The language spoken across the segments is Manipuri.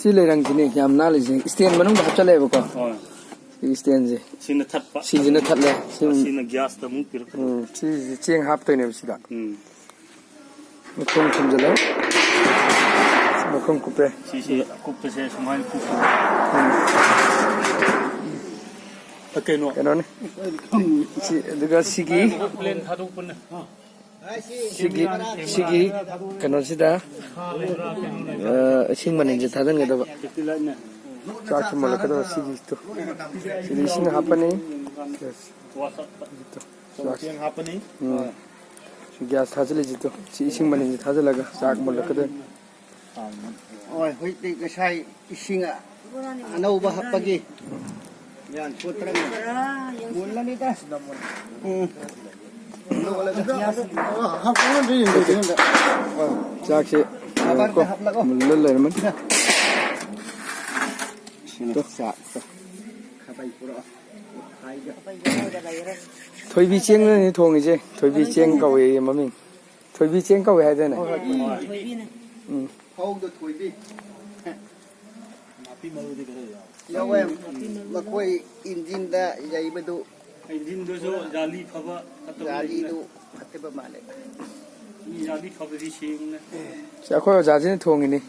ꯁꯤ ꯂꯩꯔꯪꯁꯤꯅꯦ ꯌꯥꯝ ꯅꯥꯜꯂꯤꯁꯦ ꯏꯁꯇꯦꯟ ꯃꯅꯨꯡꯗ ꯍꯥꯞꯆꯜꯂꯦꯕꯀꯣ ꯁꯤ ꯏꯁꯇꯦꯟꯁꯦ ꯁꯤꯅ ꯊꯠꯄ ꯁꯤꯁꯤꯅ ꯊꯠꯂꯦ ꯁꯤꯅ ꯒ꯭ꯌꯥꯁꯇ ꯑꯃꯨꯛ ꯄꯤꯔꯛꯀꯗꯧꯕ ꯁꯤꯁꯦ ꯆꯦꯡ ꯍꯥꯞꯇꯣꯏꯅꯦꯕ ꯁꯤꯗ ꯃꯈꯣꯡ ꯊꯝꯖꯤꯜꯂꯦ ꯃꯈꯣꯡ ꯀꯨꯞꯄꯦ ꯁꯤꯁꯦ ꯀꯨꯞꯄꯁꯦ ꯁꯨꯃꯥꯏꯅ ꯀꯨꯞꯄ ꯀꯩꯅꯣꯅꯤ ꯑꯗꯨꯒ ꯁꯤꯒꯤ ꯄ꯭ꯂꯦꯟ ꯊꯥꯗꯣꯛꯄꯅꯦ ꯁꯤꯒꯤ ꯀꯩꯅꯣꯁꯤꯗ ꯏꯁꯤꯡ ꯃꯅꯤꯟꯁꯦ ꯊꯥꯖꯤꯟꯒꯗꯕ ꯆꯥꯛꯁꯤ ꯃꯨꯜꯂꯛꯀꯗꯕ ꯁꯤꯒꯤꯗꯣ ꯁꯤꯗ ꯏꯁꯤꯡ ꯍꯥꯞꯄꯅꯤ ꯁꯤ ꯒ꯭ꯌꯥꯁ ꯊꯥꯖꯤꯜꯂꯤꯁꯤꯗꯣ ꯁꯤ ꯏꯁꯤꯡ ꯃꯅꯤꯟꯁꯦ ꯊꯥꯖꯤꯜꯂꯒ ꯆꯥꯛ ꯃꯨꯜꯂꯛꯀꯗꯣꯏꯅꯤ ꯍꯧꯖꯤꯛꯇꯤ ꯉꯁꯥꯏ ꯏꯁꯤꯡ ꯑꯅꯧꯕ ꯍꯥꯞꯄꯒꯤ ꯃꯨꯜꯂꯅꯤꯗ ꯆꯥꯛꯁꯦ ꯃꯨꯜꯂ ꯂꯩꯔꯝꯃꯅꯤ ꯊꯣꯏꯕꯤ ꯆꯦꯡꯅꯅꯤ ꯊꯣꯡꯉꯤꯁꯦ ꯊꯣꯏꯕꯤ ꯆꯦꯡ ꯀꯧꯋꯦ ꯃꯃꯤꯡ ꯊꯣꯏꯕꯤ ꯆꯦꯡ ꯀꯧꯋꯦ ꯍꯥꯏꯗꯥꯏꯅꯦ ꯐꯧꯗ ꯊꯣꯏꯕꯤ ꯌꯥꯎꯋꯦ ꯃꯈꯣꯏ ꯏꯟꯖꯤꯟꯗ ꯌꯩꯕꯗꯨ ꯏꯟꯖꯤꯟꯗꯨꯁꯨ ꯖꯥꯂꯤ ꯐꯕ ꯒꯥꯔꯤꯗꯨ ꯐꯠꯇꯕ ꯃꯥꯜꯂꯦ ꯖꯥꯂꯤ ꯐꯕꯗꯤ ꯁꯦꯡꯅ ꯑꯩꯈꯣꯏ ꯑꯣꯖꯥꯁꯤꯅ ꯊꯣꯡꯉꯤꯅꯤ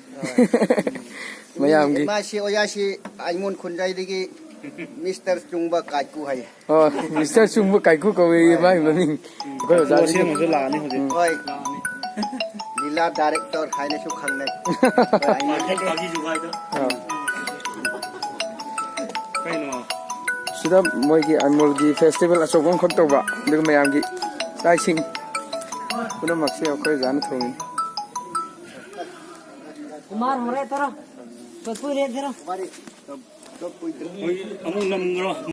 ꯃꯌꯥꯝꯒꯤ ꯃꯥꯁꯤ ꯑꯣꯖꯥꯁꯤ ꯑꯩꯉꯣꯟ ꯈꯨꯟꯖꯥꯏꯗꯒꯤ ꯃꯤꯁꯇꯔ ꯆꯨꯡꯕ ꯀꯥꯏꯀꯨ ꯍꯥꯏꯌꯦ ꯃꯤꯁꯇꯔ ꯆꯨꯡꯕ ꯀꯥꯏꯀꯨ ꯀꯧꯋꯦ ꯃꯥꯒꯤ ꯃꯃꯤꯡ ꯑꯩꯈꯣꯏ ꯑꯣꯖꯥꯁꯤꯡꯁꯨ ꯂꯥꯛꯑꯅꯤ ꯍꯧꯖꯤꯛ ꯍꯣꯏ ꯂꯤꯂꯥ ꯗꯥꯏꯔꯦꯛꯇꯔ ꯍꯥꯏꯅꯁꯨ ꯈꯪꯅꯩ ꯁꯤꯗ ꯃꯣꯏꯒꯤ ꯑꯃꯨꯜꯒꯤ ꯐꯦꯁꯇꯤꯚꯦꯜ ꯑꯆꯧꯕ ꯑꯃꯈꯛ ꯇꯧꯕ ꯑꯗꯨꯒ ꯃꯌꯥꯝꯒꯤ ꯆꯥꯛ ꯏꯁꯤꯡ ꯄꯨꯝꯅꯃꯛꯁꯦ ꯑꯩꯈꯣꯏ ꯑꯣꯖꯥꯅ ꯊꯣꯡꯉꯤ कुमार हो रहे तेरा तो कोई रेत तेरा ꯑꯃꯨꯛ ꯅꯝꯈ꯭ꯔꯣ